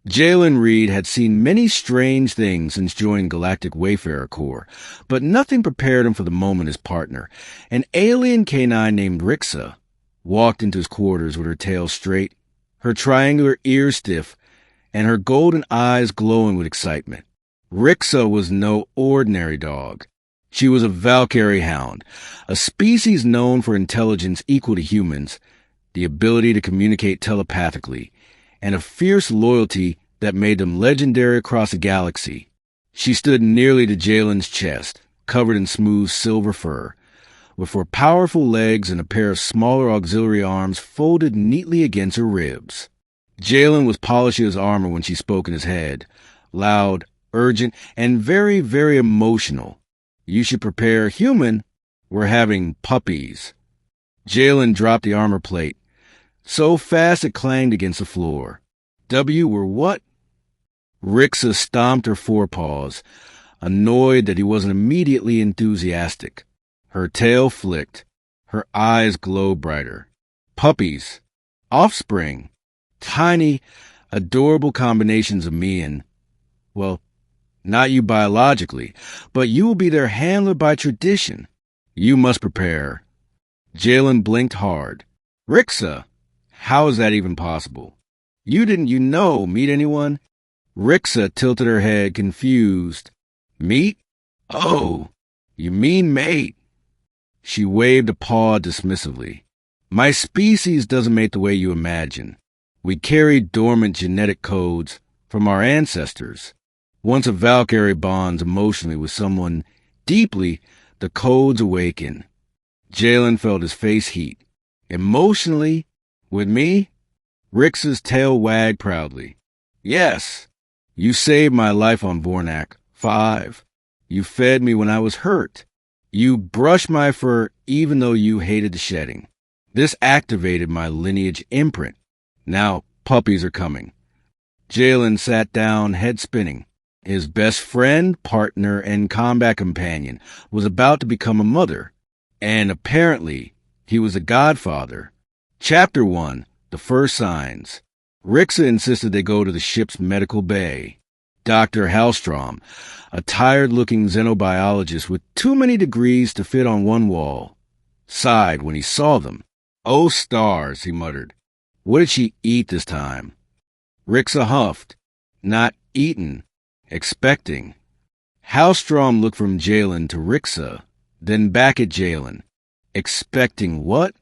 Jalen Reed had seen many strange things since joining Galactic Wayfarer Corps, but nothing prepared him for the moment his partner, an alien canine named Rixa, walked into his quarters with her tail straight, her triangular ears stiff, and her golden eyes glowing with excitement. Rixa was no ordinary dog. She was a Valkyrie hound, a species known for intelligence equal to humans, the ability to communicate telepathically, and a fierce loyalty that made them legendary across the galaxy. She stood nearly to Jalen's chest, covered in smooth silver fur, with her powerful legs and a pair of smaller auxiliary arms folded neatly against her ribs. Jalen was polishing his armor when she spoke in his head, loud, urgent, and very, very emotional. "You should prepare, human. We're having puppies." Jalen dropped the armor plate, so fast it clanged against the floor. Were what? Rixa stomped her forepaws, annoyed that he wasn't immediately enthusiastic. Her tail flicked. Her eyes glowed brighter. Puppies. Offspring. Tiny, adorable combinations of me and, well, not you biologically, but you will be their handler by tradition. You must prepare. Jalen blinked hard. Rixa, how is that even possible? You didn't, meet anyone? Rixa tilted her head, confused. Meet? Oh, you mean mate. She waved a paw dismissively. My species doesn't mate the way you imagine. We carry dormant genetic codes from our ancestors. Once a Valkyrie bonds emotionally with someone deeply, the codes awaken. Jalen felt his face heat. Emotionally? With me? Rix's tail wagged proudly. Yes. You saved my life on Vornak 5. You fed me when I was hurt. You brushed my fur even though you hated the shedding. This activated my lineage imprint. Now puppies are coming. Jalen sat down, head spinning. His best friend, partner, and combat companion was about to become a mother. And apparently, he was a godfather. Chapter 1, The First Signs. Rixa insisted they go to the ship's medical bay. Dr. Hallstrom, a tired-looking xenobiologist with too many degrees to fit on one wall, sighed when he saw them. Oh, stars, he muttered. What did she eat this time? Rixa huffed. Not eaten. Expecting. Hallstrom looked from Jalen to Rixa, then back at Jalen. Expecting what?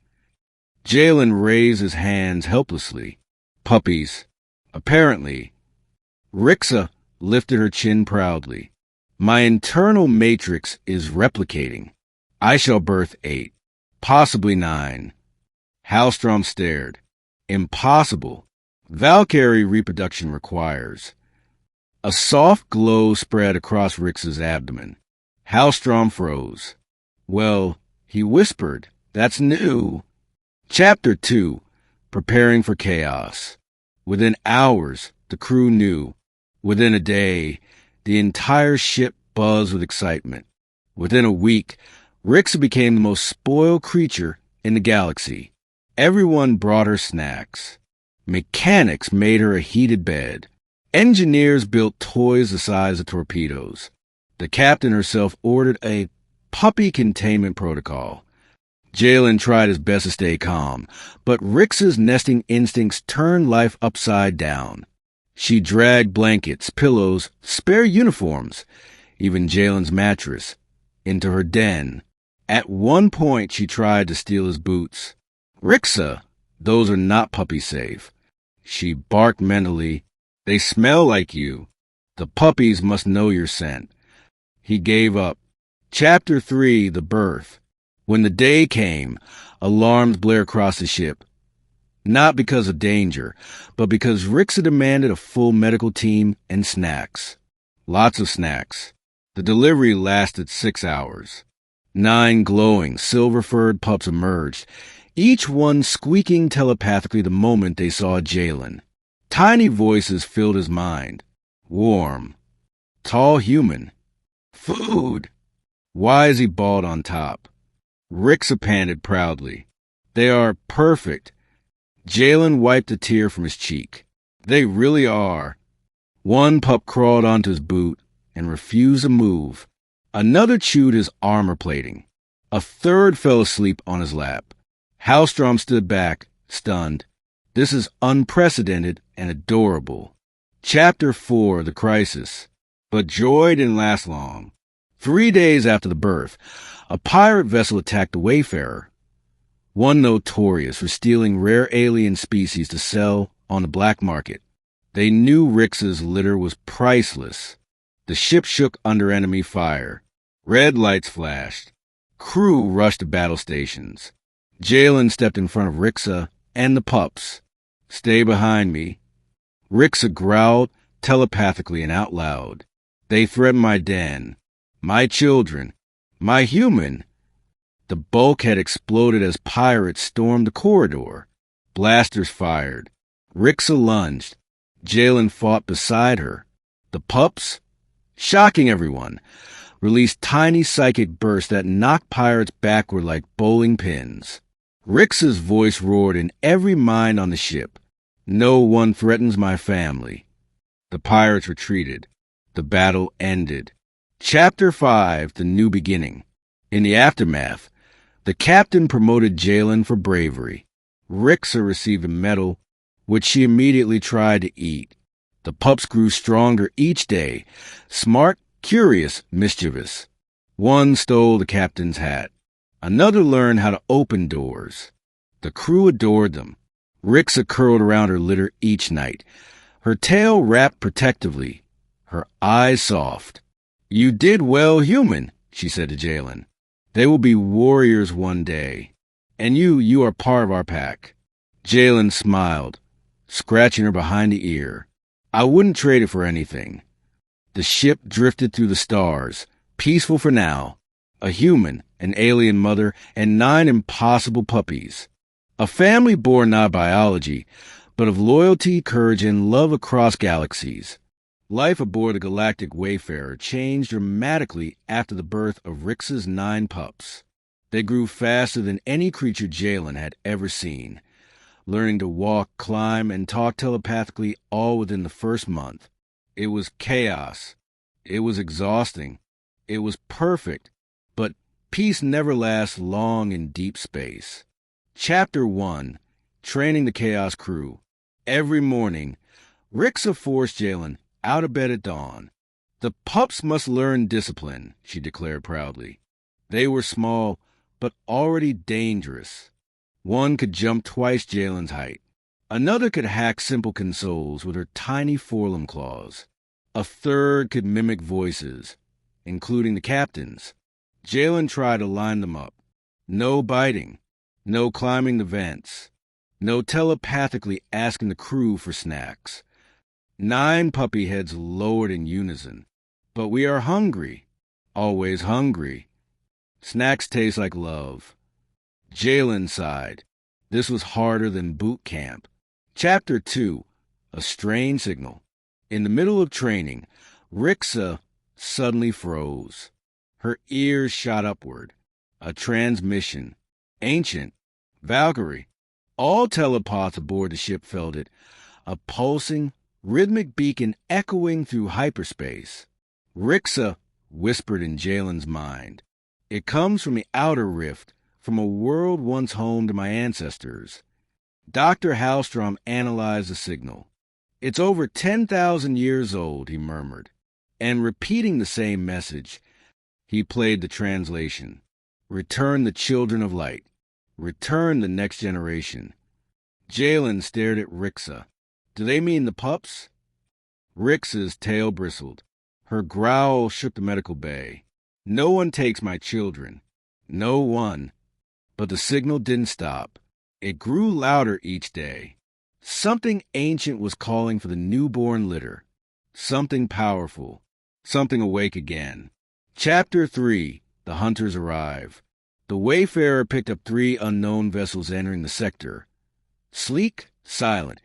Jalen raised his hands helplessly. Puppies. Apparently. Rixa lifted her chin proudly. My internal matrix is replicating. I shall birth 8, possibly 9. Hallstrom stared. Impossible. Valkyrie reproduction requires. A soft glow spread across Rix's abdomen. Hallstrom froze. Well, he whispered, that's new. Chapter 2, Preparing for Chaos. Within hours, the crew knew. Within a day, the entire ship buzzed with excitement. Within a week, Rixa became the most spoiled creature in the galaxy. Everyone brought her snacks. Mechanics made her a heated bed. Engineers built toys the size of torpedoes. The captain herself ordered a puppy containment protocol. Jalen tried his best to stay calm, but Rix's nesting instincts turned life upside down. She dragged blankets, pillows, spare uniforms, even Jalen's mattress, into her den. At one point, she tried to steal his boots. Rixa, those are not puppy safe. She barked mentally. They smell like you. The puppies must know your scent. He gave up. Chapter 3, The Birth. When the day came, alarms blared across the ship. Not because of danger, but because Rixa demanded a full medical team and snacks. Lots of snacks. The delivery lasted 6 hours. 9 glowing, silver-furred pups emerged, each one squeaking telepathically the moment they saw Jalen. Tiny voices filled his mind. Warm. Tall human. Food. Why is he bald on top? Rixa panted proudly. They are perfect. Jalen wiped a tear from his cheek. They really are. One pup crawled onto his boot and refused to move. Another chewed his armor plating. A third fell asleep on his lap. Halstrom stood back, stunned. This is unprecedented and adorable. Chapter 4, The Crisis. But joy didn't last long. 3 days after the birth, a pirate vessel attacked the Wayfarer, one notorious for stealing rare alien species to sell on the black market. They knew Rixa's litter was priceless. The ship shook under enemy fire. Red lights flashed. Crew rushed to battle stations. Jalen stepped in front of Rixa and the pups. "Stay behind me." Rixa growled telepathically and out loud. "They threaten my den, my children, my human." The bulkhead exploded as pirates stormed the corridor. Blasters fired. Rixa lunged. Jalen fought beside her. The pups, shocking everyone, released tiny psychic bursts that knocked pirates backward like bowling pins. Rixa's voice roared in every mind on the ship. "No one threatens my family." The pirates retreated. The battle ended. Chapter 5, The New Beginning. In the aftermath, the captain promoted Jalen for bravery. Rixa received a medal, which she immediately tried to eat. The pups grew stronger each day, smart, curious, mischievous. One stole the captain's hat. Another learned how to open doors. The crew adored them. Rixa curled around her litter each night, her tail wrapped protectively, her eyes soft. "You did well, human," she said to Jalen. "They will be warriors one day. And you are part of our pack." Jalen smiled, scratching her behind the ear. "I wouldn't trade it for anything." The ship drifted through the stars, peaceful for now. A human, an alien mother, and 9 impossible puppies. A family born not of biology, but of loyalty, courage, and love across galaxies. Life aboard the Galactic Wayfarer changed dramatically after the birth of Rixa's 9 pups. They grew faster than any creature Jalen had ever seen, learning to walk, climb, and talk telepathically all within the first month. It was chaos. It was exhausting. It was perfect. But peace never lasts long in deep space. Chapter 1, Training the Chaos Crew. Every morning, Rixa forced Jalen out of bed at dawn. "The pups must learn discipline," she declared proudly. They were small, but already dangerous. One could jump twice Jalen's height. Another could hack simple consoles with her tiny forelimb claws. A third could mimic voices, including the captain's. Jalen tried to line them up. No biting. No climbing the vents. No telepathically asking the crew for snacks. 9 puppy heads lowered in unison. "But we are hungry. Always hungry. Snacks taste like love." Jalen sighed. This was harder than boot camp. Chapter 2, A Strange Signal. In the middle of training, Rixa suddenly froze. Her ears shot upward. A transmission. Ancient. Valkyrie. All telepods aboard the ship felt it. A pulsing, rhythmic beacon echoing through hyperspace. Rixa whispered in Jalen's mind. "It comes from the outer rift, from a world once home to my ancestors." Dr. Halstrom analyzed the signal. "It's over 10,000 years old," he murmured. And repeating the same message, he played the translation. "Return the children of light. Return the next generation." Jalen stared at Rixa. "Do they mean the pups?" Rixa's tail bristled. Her growl shook the medical bay. "No one takes my children. No one." But the signal didn't stop. It grew louder each day. Something ancient was calling for the newborn litter. Something powerful. Something awake again. Chapter 3, The Hunters Arrive. The Wayfarer picked up 3 unknown vessels entering the sector. Sleek, silent,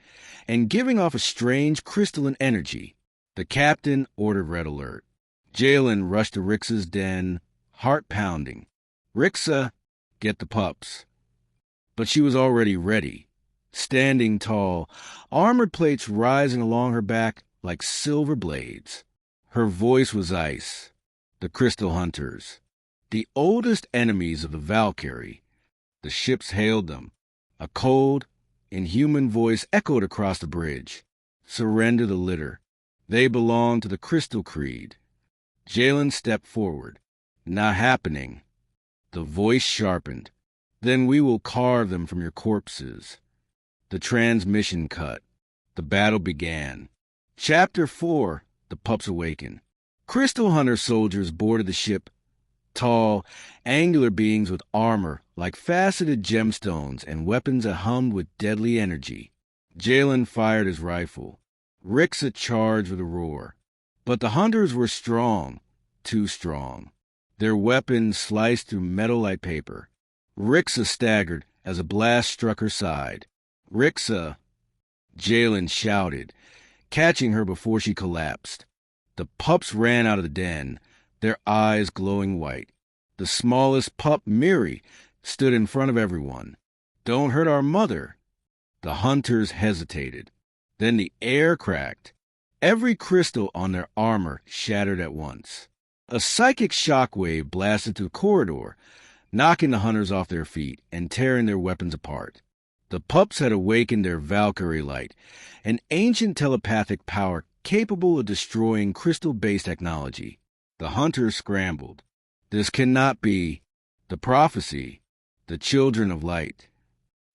and giving off a strange crystalline energy. The captain ordered red alert. Jalen rushed to Rixa's den, heart pounding. "Rixa, get the pups." But she was already ready. Standing tall, armored plates rising along her back, like silver blades. Her voice was ice. The crystal hunters, the oldest enemies of the Valkyrie. The ships hailed them. A cold, inhuman voice echoed across the bridge. Surrender the litter. They belong to the Crystal Creed. Jalen stepped forward. Not happening. The voice sharpened. Then we will carve them from your corpses. The transmission cut. The battle began. Chapter 4. The Pups Awaken. Crystal Hunter soldiers boarded the ship. Tall, angular beings with armor like faceted gemstones and weapons that hummed with deadly energy. Jalen fired his rifle. Rixa charged with a roar. But the hunters were strong, too strong. Their weapons sliced through metal like paper. Rixa staggered as a blast struck her side. Rixa! Jalen shouted, catching her before she collapsed. The pups ran out of the den, their eyes glowing white. The smallest pup, Miri, stood in front of everyone. Don't hurt our mother. The hunters hesitated. Then the air cracked. Every crystal on their armor shattered at once. A psychic shockwave blasted through the corridor, knocking the hunters off their feet and tearing their weapons apart. The pups had awakened their Valkyrie light, an ancient telepathic power capable of destroying crystal-based technology. The hunters scrambled. This cannot be. The prophecy. The children of light.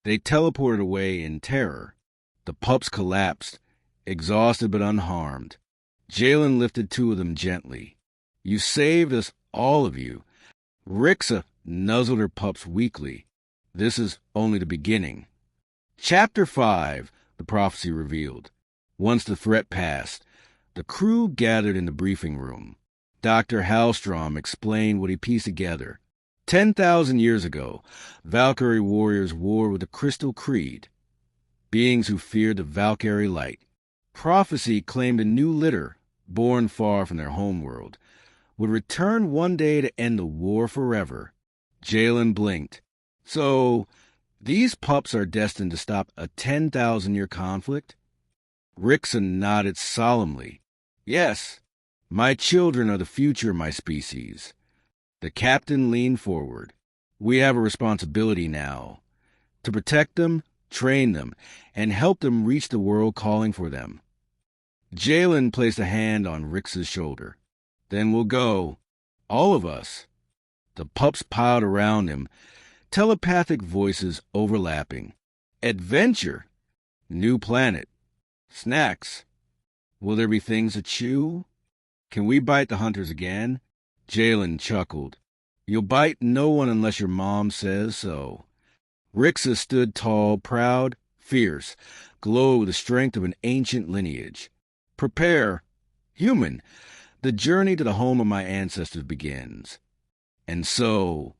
They teleported away in terror. The pups collapsed, exhausted but unharmed. Jalen lifted two of them gently. You saved us, all of you. Rixa nuzzled her pups weakly. This is only the beginning. Chapter 5, the prophecy revealed. Once the threat passed, the crew gathered in the briefing room. Dr. Hallstrom explained what he pieced together. 10,000 years ago, Valkyrie warriors warred with the Crystal Creed, beings who feared the Valkyrie light. Prophecy claimed a new litter, born far from their homeworld, would return one day to end the war forever. Jalen blinked. So, these pups are destined to stop a 10,000-year conflict? Rixa nodded solemnly. Yes, my children are the future of my species. The captain leaned forward. We have a responsibility now, to protect them, train them, and help them reach the world calling for them. Jalen placed a hand on Rixa's shoulder. Then we'll go. All of us. The pups piled around him, telepathic voices overlapping. Adventure. New planet. Snacks. Will there be things to chew? Can we bite the hunters again? Jalen chuckled. You'll bite no one unless your mom says so. Rixa stood tall, proud, fierce, glowed with the strength of an ancient lineage. Prepare. Human. The journey to the home of my ancestors begins. And so,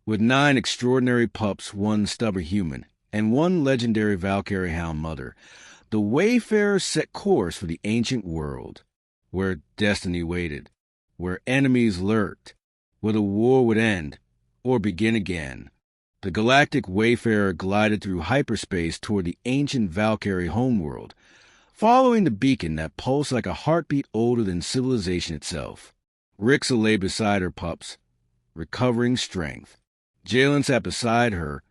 with 9 extraordinary pups, 1 stubborn human, and 1 legendary Valkyrie hound mother, the wayfarers set course for the ancient world, where destiny waited, where enemies lurked, where the war would end, or begin again. The galactic wayfarer glided through hyperspace toward the ancient Valkyrie homeworld, following the beacon that pulsed like a heartbeat older than civilization itself. Rixa lay beside her pups, recovering strength. Jalen sat beside her,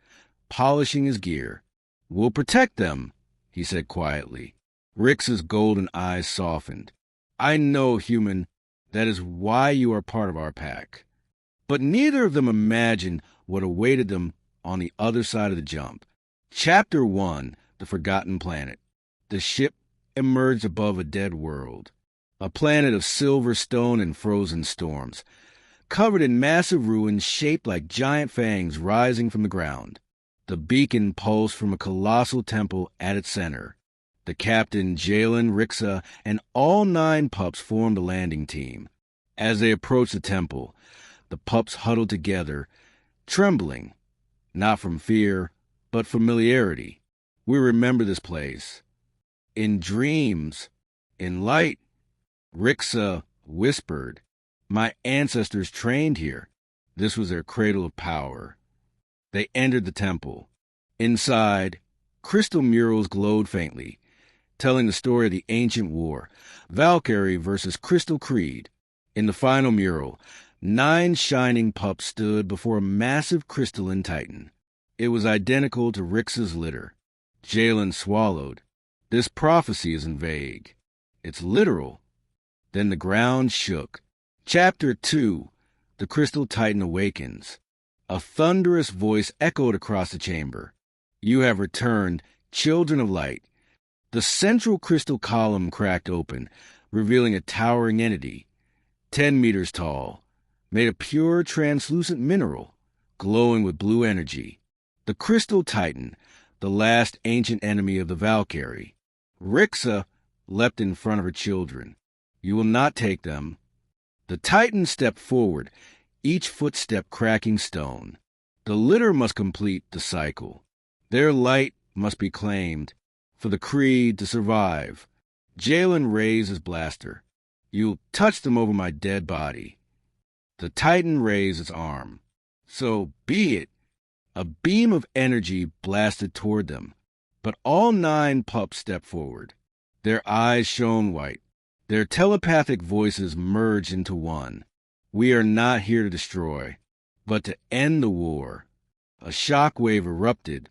polishing his gear. We'll protect them, he said quietly. Rixa's golden eyes softened. I know, human, that is why you are part of our pack. But neither of them imagined what awaited them on the other side of the jump. Chapter 1, The Forgotten Planet. The ship emerged above a dead world, a planet of silver stone and frozen storms, covered in massive ruins shaped like giant fangs rising from the ground. The beacon pulsed from a colossal temple at its center. The captain, Jalen, Rixa, and all 9 pups formed a landing team. As they approached the temple, the pups huddled together, trembling, not from fear, but familiarity. We remember this place. In dreams, in light, Rixa whispered, my ancestors trained here. This was their cradle of power. They entered the temple. Inside, crystal murals glowed faintly, telling the story of the ancient war, Valkyrie versus Crystal Creed. In the final mural, 9 shining pups stood before a massive crystalline titan. It was identical to Rixa's litter. Jalen swallowed. This prophecy isn't vague. It's literal. Then the ground shook. Chapter 2. The Crystal Titan Awakens. A thunderous voice echoed across the chamber. You have returned, children of light. The central crystal column cracked open, revealing a towering entity, 10 meters tall, made of pure translucent mineral, glowing with blue energy. The Crystal Titan, the last ancient enemy of the Valkyrie. Rixa leapt in front of her children. You will not take them. The Titan stepped forward, each footstep cracking stone. The litter must complete the cycle. Their light must be claimed, for the creed to survive. Jalen raised his blaster. You'll touch them over my dead body. The Titan raised its arm. So be it. A beam of energy blasted toward them, but all 9 pups stepped forward. Their eyes shone white. Their telepathic voices merged into one. We are not here to destroy, but to end the war. A shockwave erupted,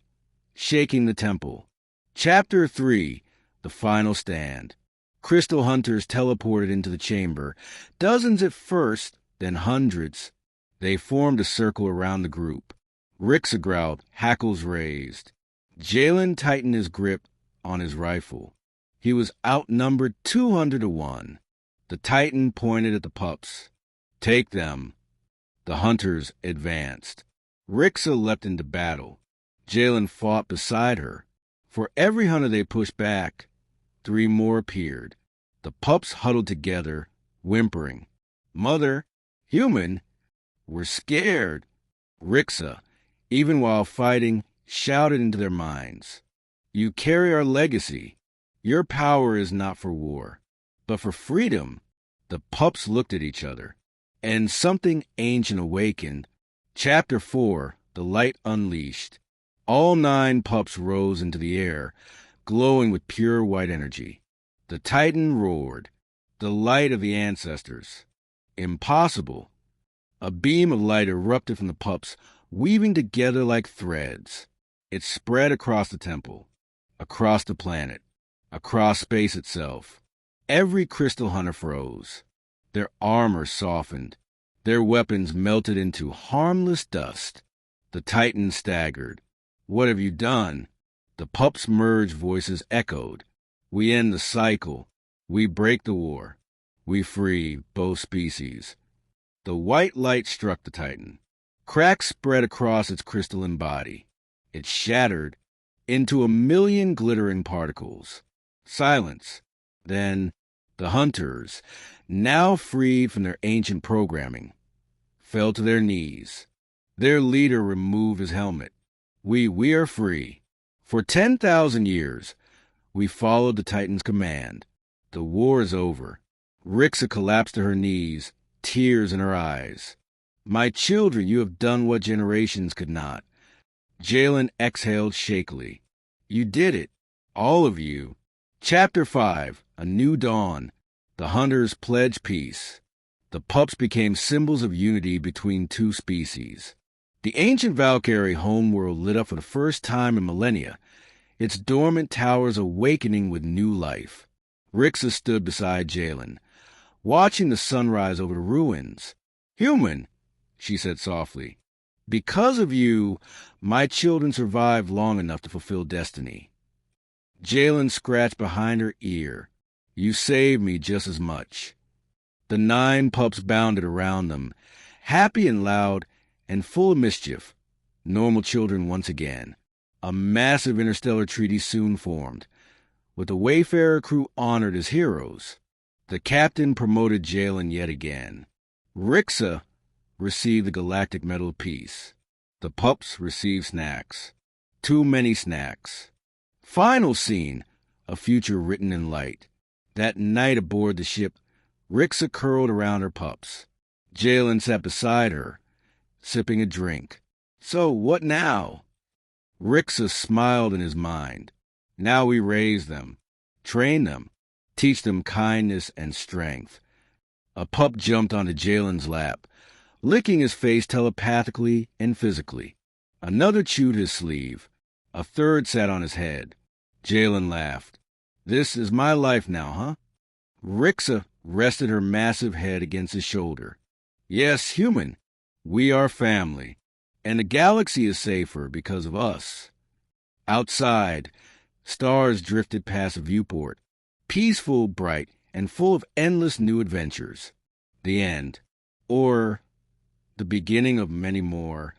shaking the temple. Chapter 3. The Final Stand. Crystal hunters teleported into the chamber, dozens at first, then hundreds. They formed a circle around the group. Rixa growled, hackles raised. Jalen tightened his grip on his rifle. He was outnumbered 200 to 1. The Titan pointed at the pups. Take them. The hunters advanced. Rixa leapt into battle. Jalen fought beside her. For every hunter they pushed back, 3 more appeared. The pups huddled together, whimpering. Mother, human, we're scared. Rixa, even while fighting, shouted into their minds. You carry our legacy. Your power is not for war, but for freedom. The pups looked at each other, and something ancient awakened. Chapter 4. The Light Unleashed. All 9 pups rose into the air, glowing with pure white energy. The Titan roared, the light of the ancestors. Impossible. A beam of light erupted from the pups, weaving together like threads. It spread across the temple, across the planet, across space itself. Every crystal hunter froze. Their armor softened. Their weapons melted into harmless dust. The Titan staggered. What have you done? The pups' merged voices echoed. We end the cycle. We break the war. We free both species. The white light struck the Titan. Cracks spread across its crystalline body. It shattered into 1,000,000 glittering particles. Silence. Then the hunters, now freed from their ancient programming, fell to their knees. Their leader removed his helmet. We are free. For 10,000 years, we followed the Titan's command. The war is over. Rixa collapsed to her knees, tears in her eyes. My children, you have done what generations could not. Jalen exhaled shakily. You did it. All of you. Chapter 5. A New Dawn. The hunters pledged peace. The pups became symbols of unity between 2 species. The ancient Valkyrie homeworld lit up for the first time in millennia, its dormant towers awakening with new life. Rixa stood beside Jalen, watching the sunrise over the ruins. Human, she said softly, because of you, my children survived long enough to fulfill destiny. Jalen scratched behind her ear. You saved me just as much. The 9 pups bounded around them, happy and loud and full of mischief. Normal children once again. A massive interstellar treaty soon formed, with the Wayfarer crew honored as heroes. The captain promoted Jalen yet again. Rixa received the Galactic Medal of Peace. The pups received snacks. Too many snacks. Final scene, a future written in light. That night aboard the ship, Rixa curled around her pups. Jalen sat beside her, sipping a drink. So what now? Rixa smiled in his mind. Now we raise them. Train them. Teach them kindness and strength. A pup jumped onto Jalen's lap, licking his face telepathically and physically. Another chewed his sleeve. A third sat on his head. Jalen laughed. This is my life now, huh? Rixa rested her massive head against his shoulder. Yes, human. We are family. And the galaxy is safer because of us. Outside, stars drifted past a viewport, peaceful, bright, and full of endless new adventures. The end. Or the beginning of many more.